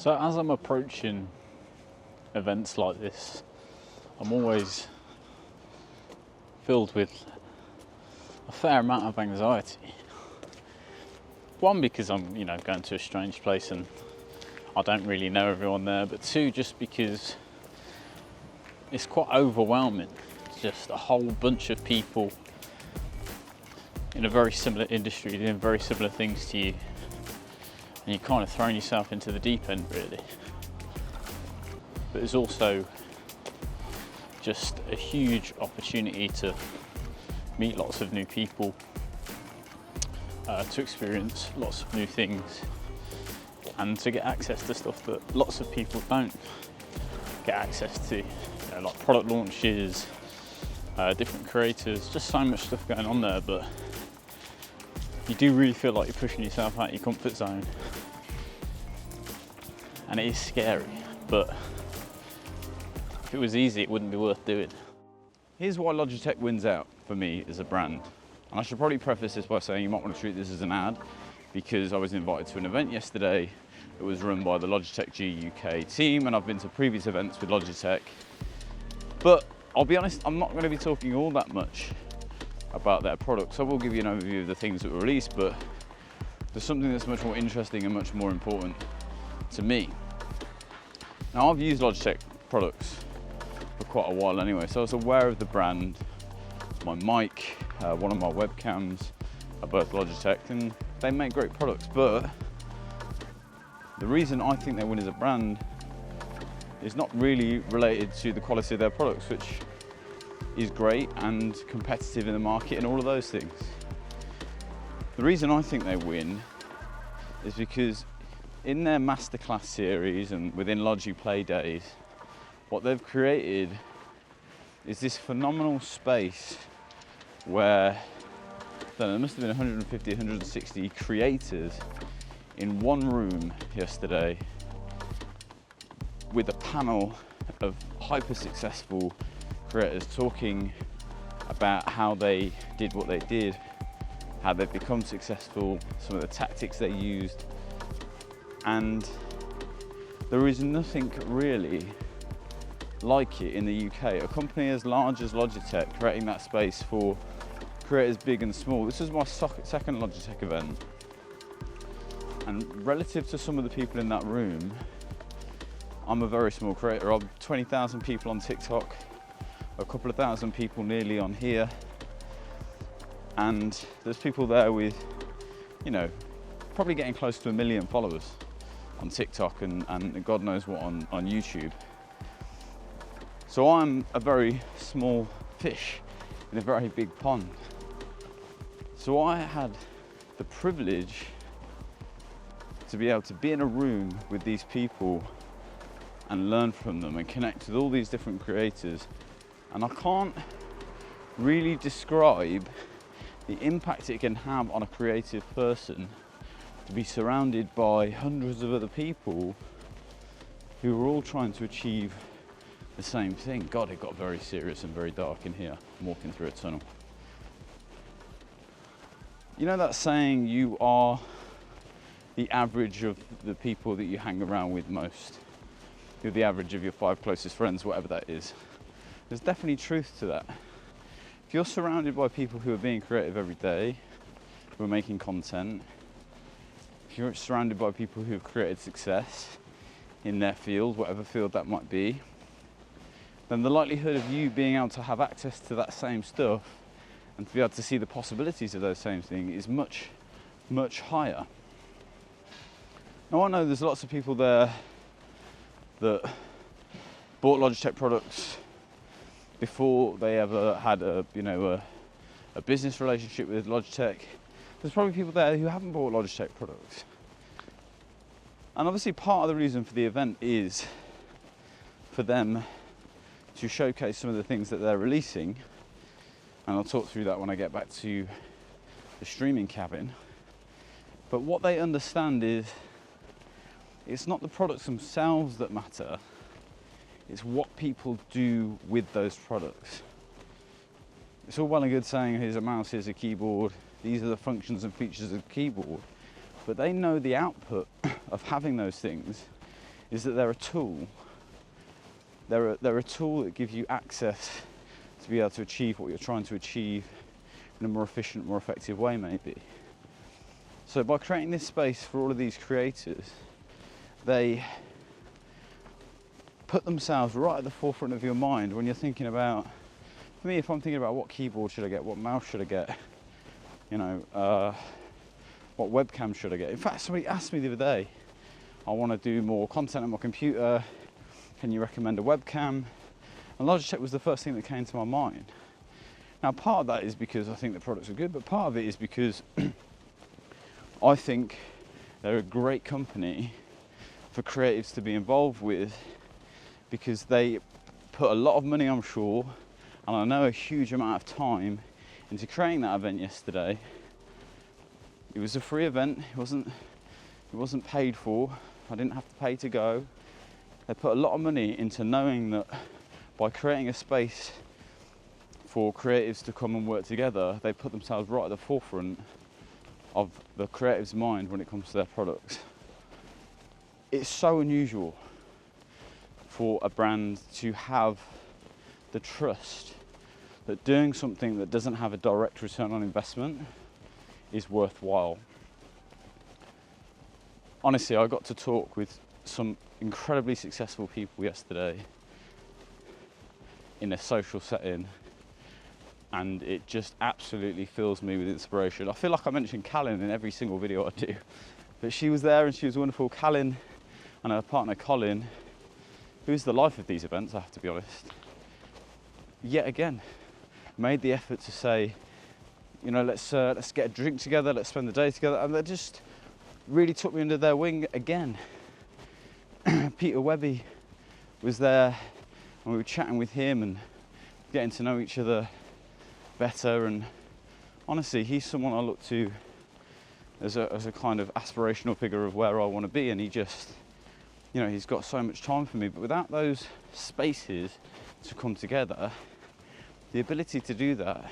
So as I'm approaching events like this, I'm always filled with a fair amount of anxiety. One, because I'm, going to a strange place and I don't really know everyone there, but two, just because it's quite overwhelming. It's just a whole bunch of people in a very similar industry doing very similar things to you, and you're kind of throwing yourself into the deep end, really. But there's also just a huge opportunity to meet lots of new people, to experience lots of new things, and to get access to stuff that lots of people don't get access to, like product launches, different creators, just so much stuff going on there. But you do really feel like you're pushing yourself out of your comfort zone, and it is scary, but if it was easy, it wouldn't be worth doing. Here's why Logitech wins out for me as a brand. And I should probably preface this by saying you might want to treat this as an ad, because I was invited to an event yesterday that was run by the Logitech G UK team, and I've been to previous events with Logitech. But I'll be honest, I'm not going to be talking all that much about their products. I will give you an overview of the things that were released, but there's something that's much more interesting and much more important to me. Now, I've used Logitech products for quite a while anyway, so I was aware of the brand. My mic, one of my webcams are both Logitech, and they make great products. But the reason I think they win as a brand is not really related to the quality of their products, which is great and competitive in the market and all of those things. The reason I think they win is because in their Masterclass series and within Logi Play Days, what they've created is this phenomenal space where there must have been 150, 160 creators in one room yesterday with a panel of hyper successful creators talking about how they did what they did, how they've become successful, some of the tactics they used. And there is nothing really like it in the UK. A company as large as Logitech creating that space for creators big and small. This is my second Logitech event, and relative to some of the people in that room, I'm a very small creator. I'm 20,000 people on TikTok, a couple of thousand people nearly on here, and there's people there with, probably getting close to 1 million followers on TikTok and God knows what on YouTube. So I'm a very small fish in a very big pond. So I had the privilege to be able to be in a room with these people and learn from them and connect with all these different creators. And I can't really describe the impact it can have on a creative person to be surrounded by hundreds of other people who are all trying to achieve the same thing. God, it got very serious and very dark in here. I'm walking through a tunnel. You know that saying, you are the average of the people that you hang around with most. You're the average of your 5 closest friends, whatever that is. There's definitely truth to that. If you're surrounded by people who are being creative every day, who are making content, if you're surrounded by people who have created success in their field, whatever field that might be, then the likelihood of you being able to have access to that same stuff and to be able to see the possibilities of those same things is much, much higher. Now, I know there's lots of people there that bought Logitech products before they ever had a business relationship with Logitech. There's probably people there who haven't bought Logitech products. And obviously part of the reason for the event is for them to showcase some of the things that they're releasing. And I'll talk through that when I get back to the streaming cabin. But what they understand is it's not the products themselves that matter, it's what people do with those products. It's all well and good saying, here's a mouse, here's a keyboard, these are the functions and features of the keyboard, but they know the output of having those things is that they're a tool. They're a tool that gives you access to be able to achieve what you're trying to achieve in a more efficient, more effective way, maybe. So by creating this space for all of these creators, they put themselves right at the forefront of your mind when you're thinking about, for me, if I'm thinking about what keyboard should I get, what mouse should I get, you know, what webcam should I get. In fact, somebody asked me the other day, I want to do more content on my computer, can you recommend a webcam? And Logitech was the first thing that came to my mind. Now, part of that is because I think the products are good, but part of it is because I think they're a great company for creatives to be involved with, because they put a lot of money, I'm sure, and I know a huge amount of time into creating that event yesterday. It was a free event, it wasn't paid for, I didn't have to pay to go. They put a lot of money into knowing that by creating a space for creatives to come and work together, they put themselves right at the forefront of the creative's mind when it comes to their products. It's so unusual for a brand to have the trust that doing something that doesn't have a direct return on investment is worthwhile. Honestly, I got to talk with some incredibly successful people yesterday in a social setting, and it just absolutely fills me with inspiration. I feel like I mention Callan in every single video I do, but she was there and she was wonderful. Callan and her partner Colin, who's the life of these events, I have to be honest, yet again made the effort to say, you know, let's get a drink together, let's spend the day together, and they just really took me under their wing again. Peter Webby was there and we were chatting with him and getting to know each other better, and honestly, he's someone I look to as a kind of aspirational figure of where I want to be, and he just, you know, he's got so much time for me. But without those spaces to come together, the ability to do that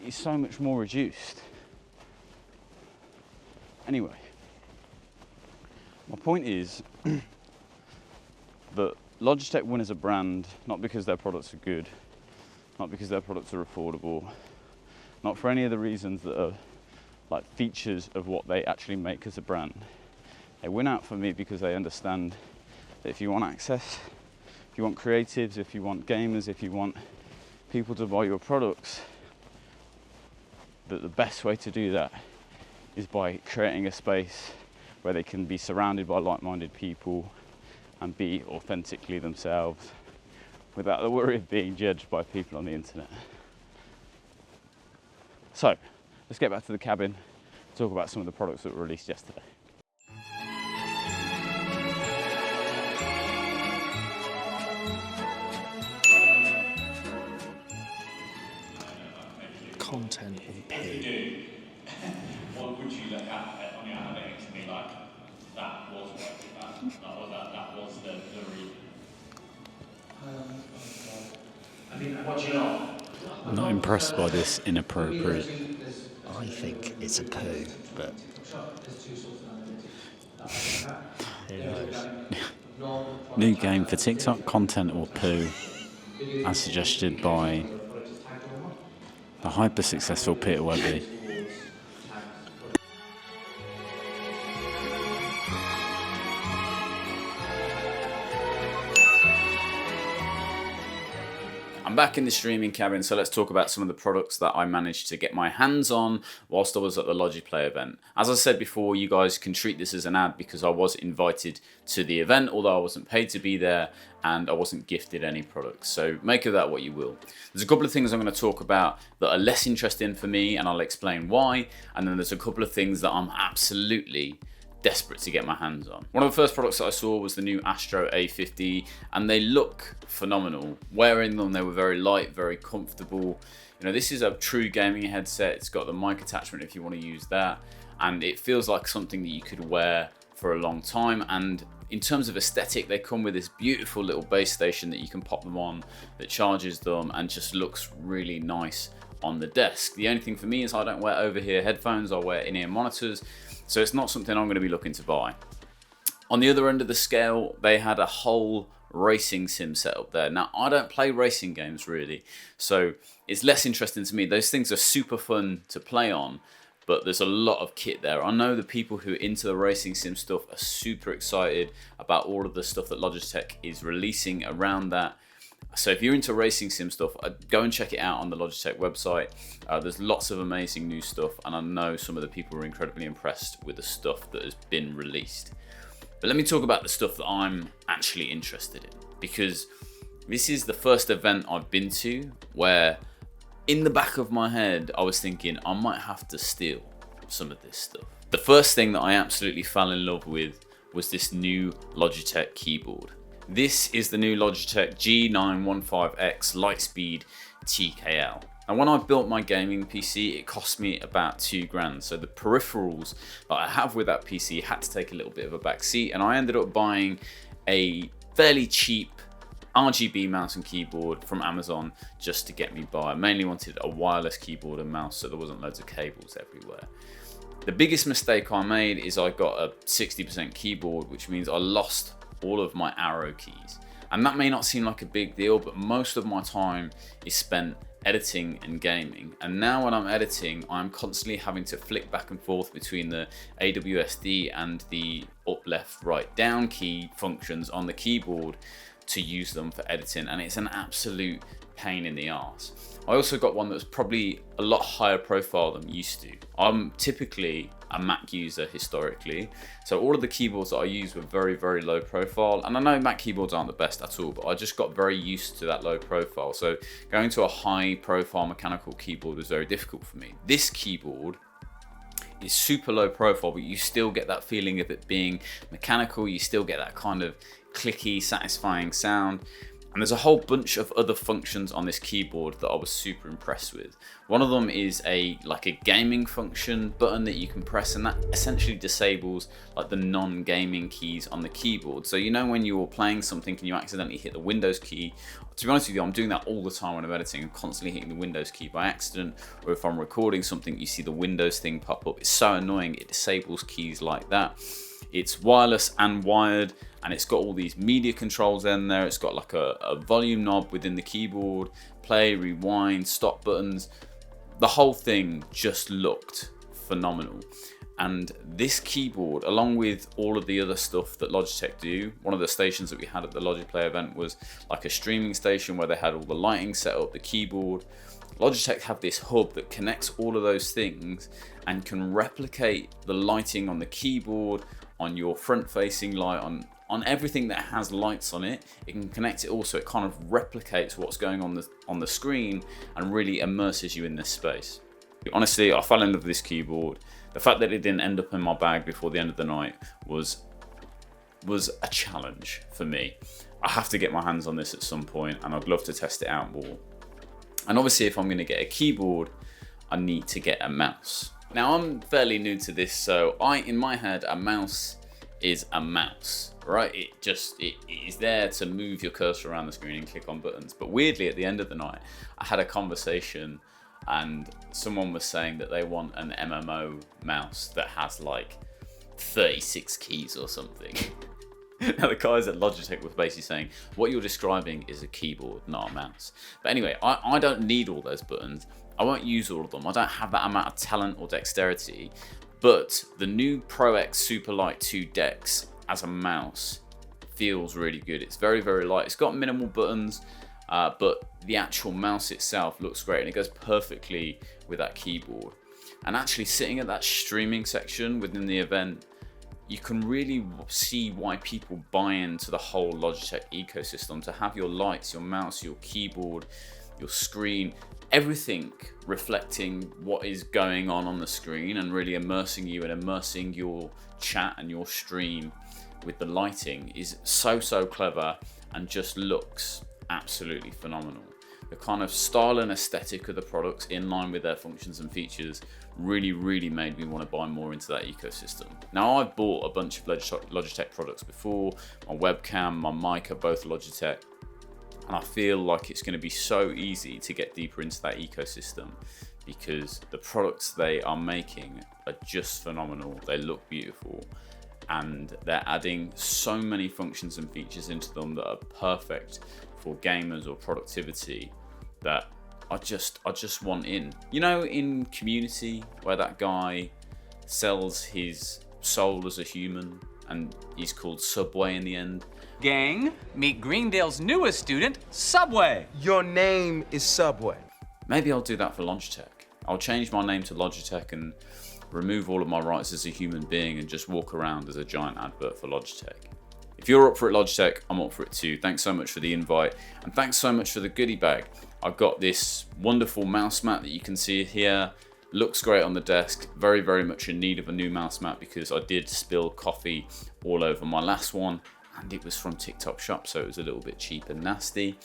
is so much more reduced. Anyway, my point is that Logitech win as a brand, not because their products are good, not because their products are affordable, not for any of the reasons that are like features of what they actually make as a brand. They win out for me because they understand that if you want access, if you want creatives, if you want gamers, if you want people to buy your products, that the best way to do that is by creating a space where they can be surrounded by like-minded people and be authentically themselves without the worry of being judged by people on the internet. So, let's get back to the cabin, talk about some of the products that were released yesterday. Content or poo? What would you look at on your analytics and be like, that was worth that was the reason? I mean, what do you know? I'm not impressed by this inappropriate. I think it's a poo, but who knows? New game for TikTok, content or poo, as suggested by the hyper successful Peter Webby. I'm back in the streaming cabin, so let's talk about some of the products that I managed to get my hands on whilst I was at the Logitech event. As I said before, you guys can treat this as an ad because I was invited to the event, although I wasn't paid to be there and I wasn't gifted any products. So make of that what you will. There's a couple of things I'm going to talk about that are less interesting for me, and I'll explain why. And then there's a couple of things that I'm absolutely desperate to get my hands on. One of the first products that I saw was the new Astro A50, and they look phenomenal. Wearing them, they were very light, very comfortable. You know, this is a true gaming headset. It's got the mic attachment if you want to use that, and it feels like something that you could wear for a long time. And in terms of aesthetic, they come with this beautiful little base station that you can pop them on, that charges them and just looks really nice on the desk. The only thing for me is I don't wear over-ear headphones, I wear in-ear monitors, so it's not something I'm going to be looking to buy. On the other end of the scale, they had a whole racing sim set up there. Now, I don't play racing games really, so it's less interesting to me. Those things are super fun to play on, but there's a lot of kit there. I know the people who are into the racing sim stuff are super excited about all of the stuff that Logitech is releasing around that. So if you're into racing sim stuff, go and check it out on the Logitech website. There's lots of amazing new stuff, and I know some of the people are incredibly impressed with the stuff that has been released. But let me talk about the stuff that I'm actually interested in, because this is the first event I've been to where in the back of my head I was thinking I might have to steal some of this stuff. The first thing that I absolutely fell in love with was this new Logitech keyboard. This is the new Logitech G915X Lightspeed TKL. And when I built my gaming PC, it cost me about £2,000. So the peripherals that I have with that PC had to take a little bit of a back seat, and I ended up buying a fairly cheap RGB mouse and keyboard from Amazon just to get me by. I mainly wanted a wireless keyboard and mouse so there wasn't loads of cables everywhere. The biggest mistake I made is I got a 60% keyboard, which means I lost all of my arrow keys. And that may not seem like a big deal, but most of my time is spent editing and gaming. And now when I'm editing, I'm constantly having to flick back and forth between the AWSD and the up, left, right, down key functions on the keyboard to use them for editing, and it's an absolute pain in the arse. I also got one that's probably a lot higher profile than I'm used to. I'm typically a Mac user historically, so all of the keyboards that I use were very, very low profile, and I know Mac keyboards aren't the best at all, but I just got very used to that low profile, so going to a high profile mechanical keyboard was very difficult for me. This keyboard is super low profile, but you still get that feeling of it being mechanical. You still get that kind of clicky, satisfying sound. And there's a whole bunch of other functions on this keyboard that I was super impressed with. One of them is like a gaming function button that you can press, and that essentially disables like the non-gaming keys on the keyboard. So you know when you're playing something and you accidentally hit the Windows key, to be honest with you, I'm doing that all the time when I'm editing. I'm constantly hitting the Windows key by accident, or if I'm recording something, you see the Windows thing pop up. It's so annoying. It disables keys like that. It's wireless and wired, and it's got all these media controls in there. It's got like a volume knob within the keyboard, play, rewind, stop buttons. The whole thing just looked phenomenal. And this keyboard, along with all of the other stuff that Logitech do, one of the stations that we had at the Logitech event was like a streaming station where they had all the lighting set up, the keyboard. Logitech have this hub that connects all of those things and can replicate the lighting on the keyboard, on your front-facing light, on everything that has lights on it. It can connect it also. It kind of replicates what's going on the screen and really immerses you in this space. Honestly, I fell in love with this keyboard. The fact that it didn't end up in my bag before the end of the night was a challenge for me. I have to get my hands on this at some point, and I'd love to test it out more. And obviously, if I'm going to get a keyboard, I need to get a mouse. Now, I'm fairly new to this, so in my head, a mouse is a mouse, right? It is there to move your cursor around the screen and click on buttons. But weirdly, at the end of the night, I had a conversation and someone was saying that they want an MMO mouse that has like 36 keys or something. Now the guys at Logitech were basically saying, what you're describing is a keyboard, not a mouse. But anyway, I don't need all those buttons. I won't use all of them. I don't have that amount of talent or dexterity. But the new Pro X Superlight 2 Dex as a mouse feels really good. It's very, very light. It's got minimal buttons, but the actual mouse itself looks great, and it goes perfectly with that keyboard. And actually sitting at that streaming section within the event, you can really see why people buy into the whole Logitech ecosystem. To have your lights, your mouse, your keyboard, your screen, everything reflecting what is going on the screen and really immersing you and immersing your chat and your stream with the lighting is so clever and just looks absolutely phenomenal. The kind of style and aesthetic of the products in line with their functions and features really made me want to buy more into that ecosystem. Now, I've bought a bunch of Logitech products before. My webcam, my mic are both Logitech, and I feel like it's going to be so easy to get deeper into that ecosystem because the products they are making are just phenomenal. They look beautiful, and they're adding so many functions and features into them that are perfect for gamers or productivity that I just want in. You know, in Community, where that guy sells his soul as a human and he's called Subway in the end. Gang, meet Greendale's newest student, Subway. Your name is Subway. Maybe I'll do that for Logitech. I'll change my name to Logitech and remove all of my rights as a human being and just walk around as a giant advert for Logitech. If you're up for it, Logitech, I'm up for it too. Thanks so much for the invite, and thanks so much for the goodie bag. I've got this wonderful mouse mat that you can see here. Looks great on the desk. Very, very much in need of a new mouse mat because I did spill coffee all over my last one, and it was from TikTok Shop, so it was a little bit cheap and nasty.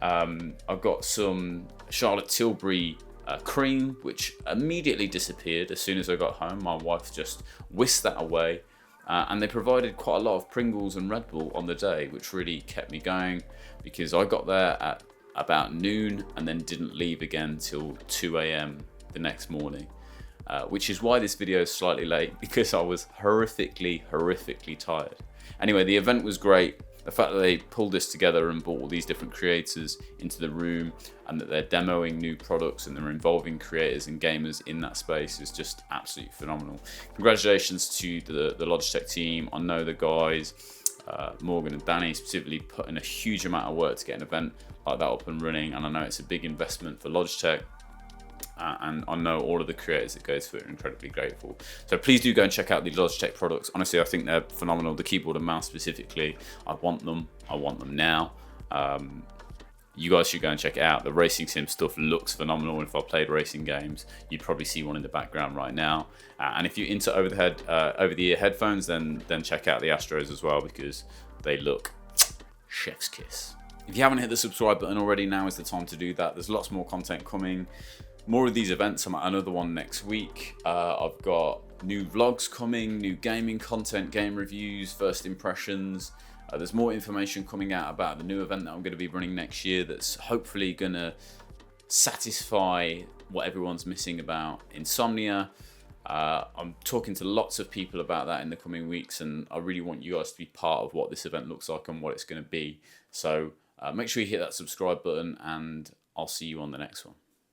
I've got some Charlotte Tilbury cream, which immediately disappeared as soon as I got home. My wife just whisked that away. And they provided quite a lot of Pringles and Red Bull on the day, which really kept me going because I got there at about noon and then didn't leave again till 2 a.m. the next morning, which is why this video is slightly late, because I was horrifically tired. Anyway, the event was great. The fact that they pulled this together and brought all these different creators into the room and that they're demoing new products and they're involving creators and gamers in that space is just absolutely phenomenal. Congratulations to the Logitech team. I know the guys, Morgan and Danny specifically, put in a huge amount of work to get an event like that up and running, and I know it's a big investment for Logitech. And I know all of the creators that go to it are incredibly grateful. So please do go and check out the Logitech products. Honestly, I think they're phenomenal. The keyboard and mouse specifically, I want them now. You guys should go and check it out. The racing sim stuff looks phenomenal. If I played racing games, you'd probably see one in the background right now. And if you're into over-the-ear headphones, then check out the Astros as well, because they look chef's kiss. If you haven't hit the subscribe button already, now is the time to do that. There's lots more content coming. More of these events. I'm at another one next week. I've got new vlogs coming, new gaming content, game reviews, first impressions. There's more information coming out about the new event that I'm going to be running next year that's hopefully going to satisfy what everyone's missing about insomnia. I'm talking to lots of people about that in the coming weeks, and I really want you guys to be part of what this event looks like and what it's going to be. So make sure you hit that subscribe button, and I'll see you on the next one.